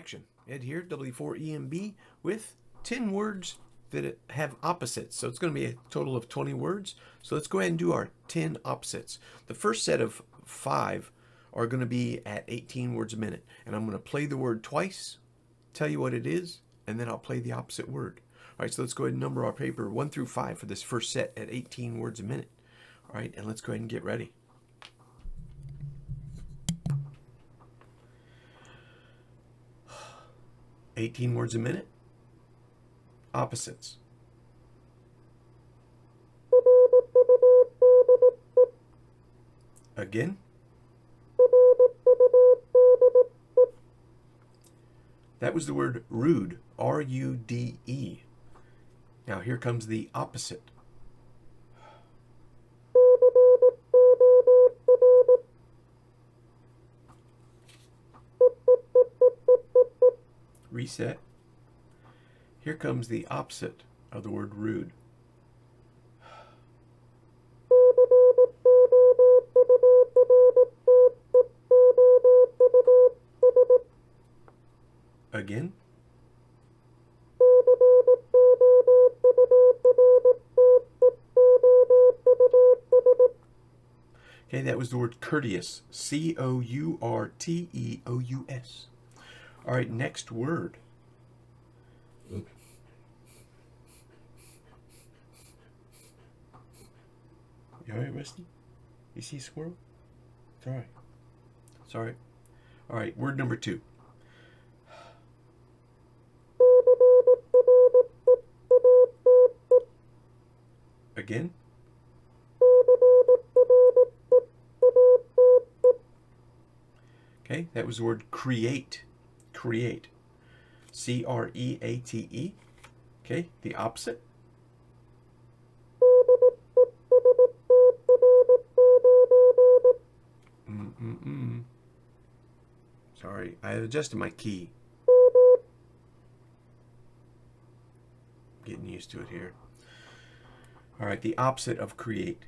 Action. Ed here, W4EMB, with 10 words that have opposites. So it's going to be a total of 20 words. So let's go ahead and do our 10 opposites. The first set of 5 are going to be at 18 words a minute. And I'm going to play the word twice, tell you what it is, and then I'll play the opposite word. All right, so let's go ahead and number our paper 1 through 5 for this first set at 18 words a minute. All right, and let's go ahead and get ready. "18 words a minute." Opposites. Again. That was the word rude, R-U-D-E. Now here comes the opposite. Reset. Here comes the opposite of the word rude. Again. Okay, that was the word courteous, C-O-U-R-T-E-O-U-S. All right, next word. You all right, Rusty? You see a squirrel? It's all right. It's all right. All right, word number 2. Again. Okay, that was the word create. Create. C-R-E-A-T-E. Okay, the opposite. Sorry, I adjusted my key. Getting used to it here. All right, the opposite of create.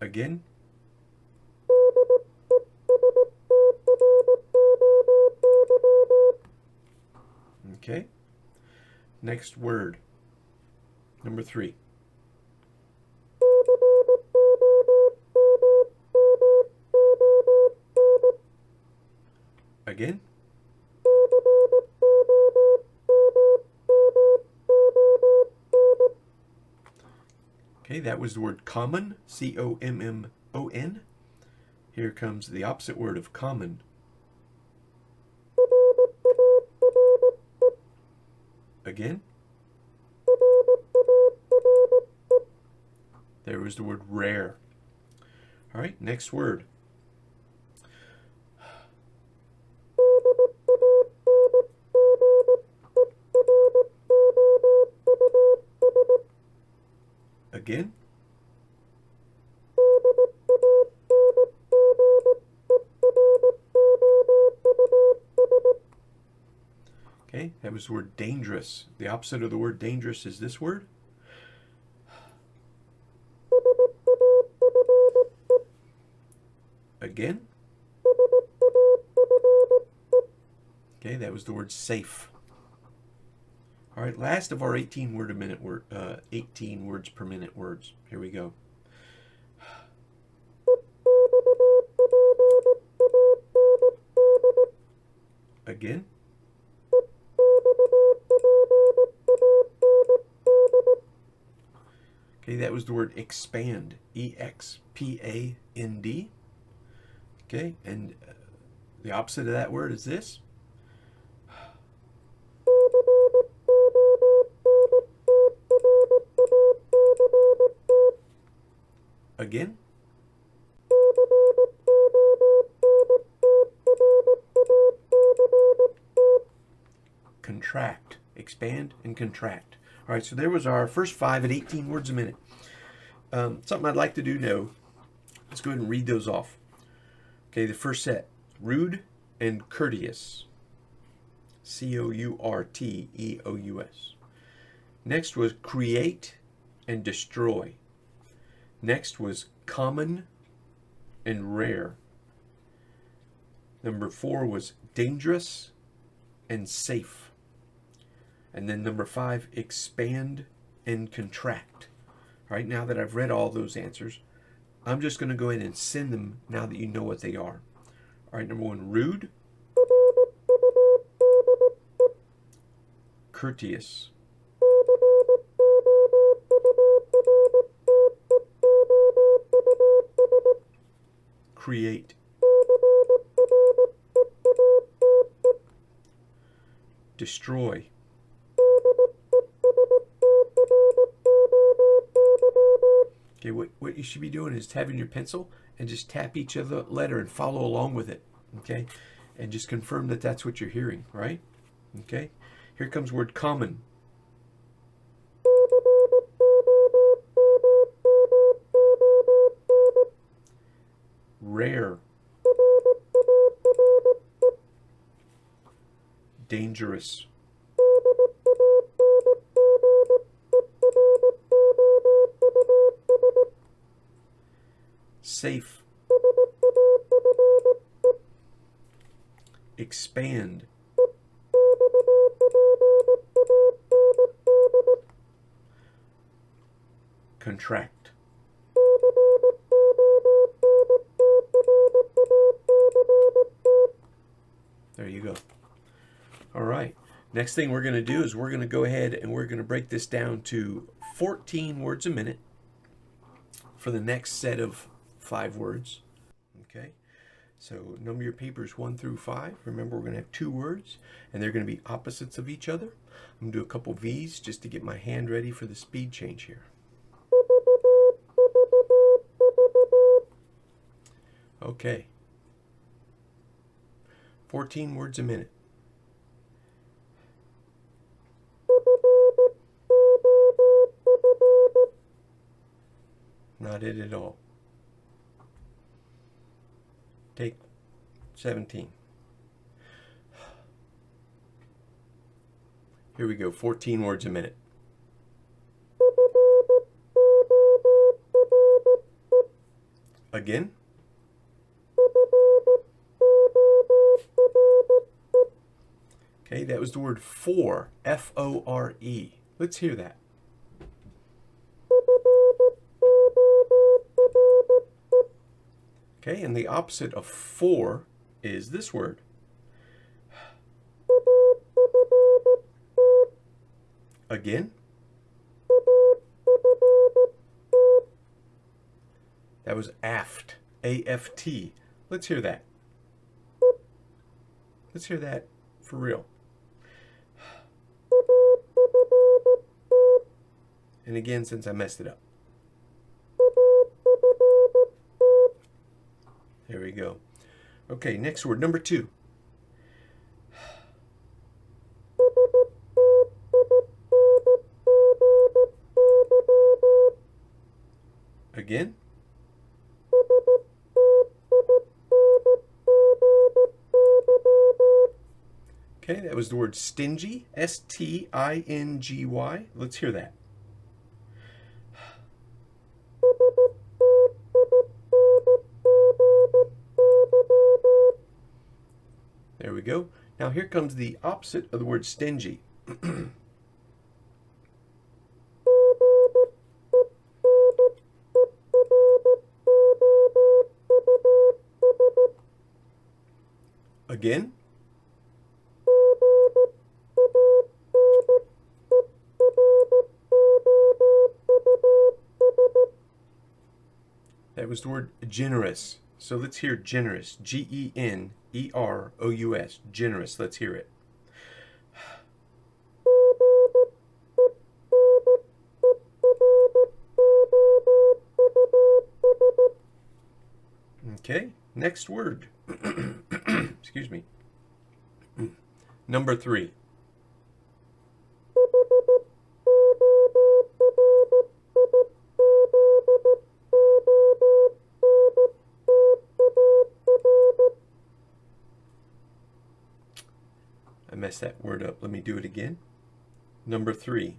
Again. Okay. Next word. Number 3. Again. Okay, that was the word common, C-O-M-M-O-N. Here comes the opposite word of common. Again. There was the word rare. All right, next word. Again. Okay, that was the word dangerous. The opposite of the word dangerous is this word. Again. Okay, that was the word safe. All right, last of our 18 words per minute words. Here we go. Again. Okay, that was the word expand, E-X-P-A-N-D. Okay, and the opposite of that word is this. Again. Contract. Expand and contract. All right, so there was our first 5 at 18 words a minute. Something I'd like to do now. Let's go ahead and read those off. Okay, the first set. Rude and courteous. C-O-U-R-T-E-O-U-S. Next was create and destroy. Next was common and rare. Number 4 was dangerous and safe. And then number 5, expand and contract. All right, now that I've read all those answers, I'm just going to go ahead and send them now that you know what they are. All right, number 1, rude, courteous, create, destroy, okay, what you should be doing is having your pencil and just tap each other letter and follow along with it, okay, and just confirm that that's what you're hearing, right? Okay, here comes word common. Rare, dangerous, safe, expand, contract. There you go. All right. Next thing we're going to do is we're going to go ahead and we're going to break this down to 14 words a minute for the next set of 5 words. Okay. So number your papers 1 through 5. Remember, we're going to have 2 words and they're going to be opposites of each other. I'm going to do a couple V's just to get my hand ready for the speed change here. Okay. 14 words a minute. Not it at all. Take 17. Here we go, 14 words a minute. Again. Okay, that was the word for, F-O-R-E. Let's hear that. Okay, and the opposite of for is this word. Again. That was aft, A-F-T. Let's hear that. Let's hear that for real. And again, since I messed it up. There we go. Okay, next word, number 2. Again. Okay, that was the word stingy, S-T-I-N-G-Y. Let's hear that. There we go. Now here comes the opposite of the word stingy. Again. That was the word generous. So let's hear generous. G-E-N-E-R-O-U-S. Generous. Let's hear it. Okay, next word. Excuse me. Number 3. I messed that word up. Let me do it again. Number 3.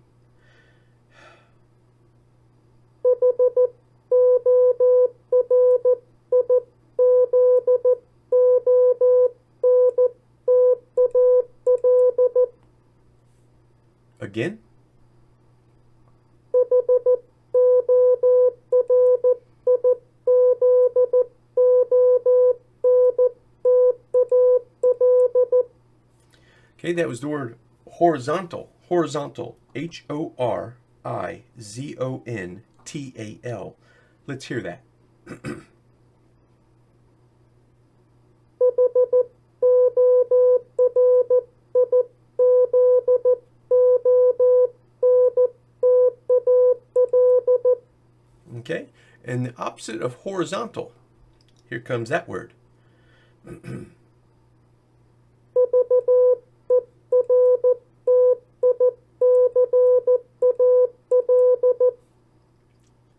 Again. Okay, that was the word horizontal. Horizontal. Horizontal. Let's hear that. Okay, and the opposite of horizontal. Here comes that word.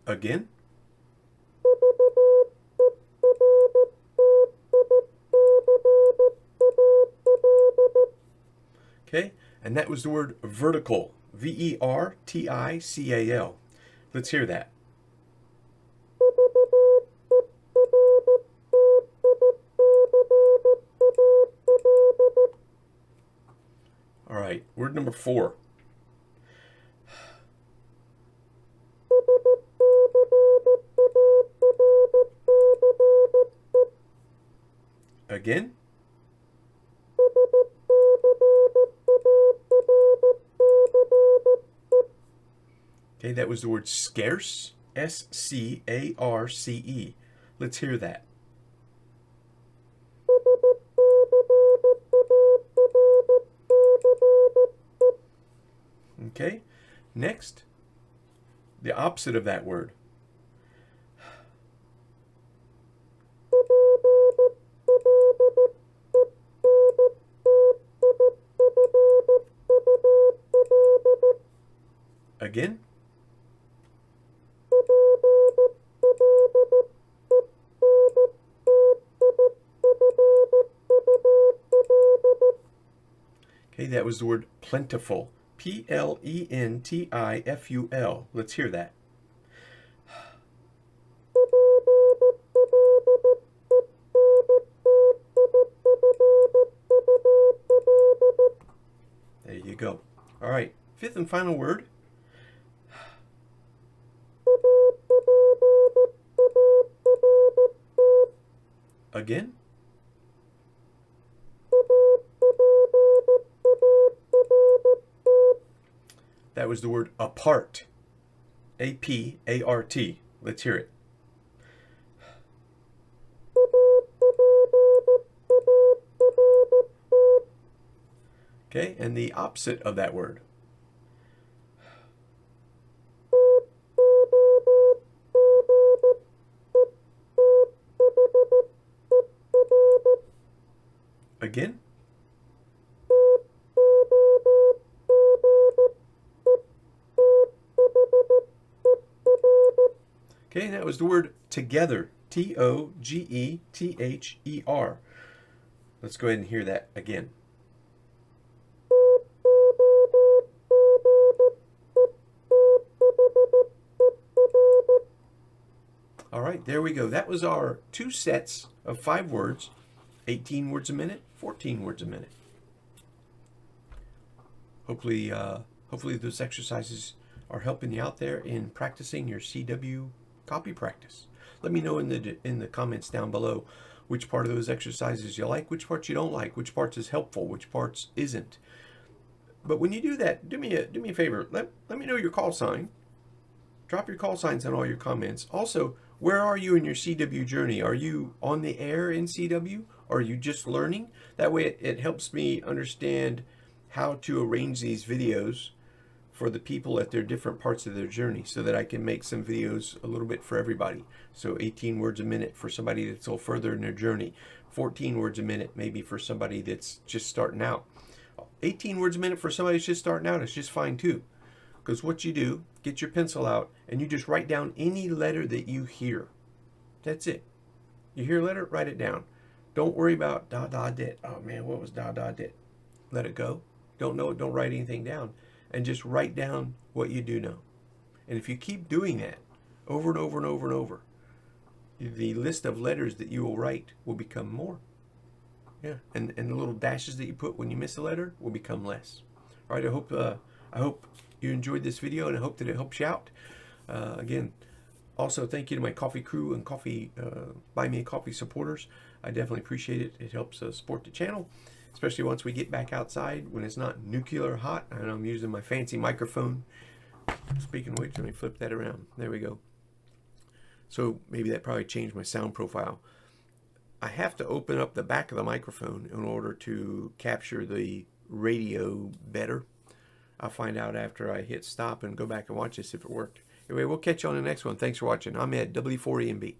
Again. Okay, and that was the word vertical. Vertical. Let's hear that. All right, word number 4. Again. Okay, that was the word scarce. SCARCE. Let's hear that. Okay, next, the opposite of that word. Again. Okay, that was the word plentiful. PLENTIFUL. Let's hear that. There you go. All right, fifth and final word. Again. That was the word apart. APART. Let's hear it. Okay, and the opposite of that word. Again. Okay, and that was the word together. TOGETHER. Let's go ahead and hear that again. All right, there we go. That was our 2 sets of 5 words, 18 words a minute, 14 words a minute. Hopefully those exercises are helping you out there in practicing your CW copy practice. Let me know in the comments down below which part of those exercises you like, which parts you don't like, which parts is helpful, which parts isn't. But when you do that, do me a favor. Let me know your call sign. Drop your call signs on all your comments. Also, where are you in your CW journey? Are you on the air in CW? Or are you just learning? That way it helps me understand how to arrange these videos for the people at their different parts of their journey, so that I can make some videos a little bit for everybody. So 18 words a minute for somebody that's a little further in their journey. 14 words a minute maybe for somebody that's just starting out. 18 words a minute for somebody that's just starting out is just fine too. Because what you do, get your pencil out and you just write down any letter that you hear. That's it. You hear a letter, write it down. Don't worry about da da dit. Oh man, what was da da dit? Let it go. Don't know it, don't write anything down. And just write down what you do know. And if you keep doing that over and over and over and over, the list of letters that you will write will become more. Yeah, and the little dashes that you put when you miss a letter will become less. All right, I hope I hope you enjoyed this video, and I hope that it helps you out. Again, also thank you to my coffee crew and buy me a coffee supporters. I definitely appreciate it. It helps support the channel, especially once we get back outside when it's not nuclear hot and I'm using my fancy microphone. Speaking of which, let me flip that around. There we go. So maybe that probably changed my sound profile. I have to open up the back of the microphone in order to capture the radio better. I'll find out after I hit stop and go back and watch this if it worked. Anyway, we'll catch you on the next one. Thanks for watching. I'm Ed, W4EMB.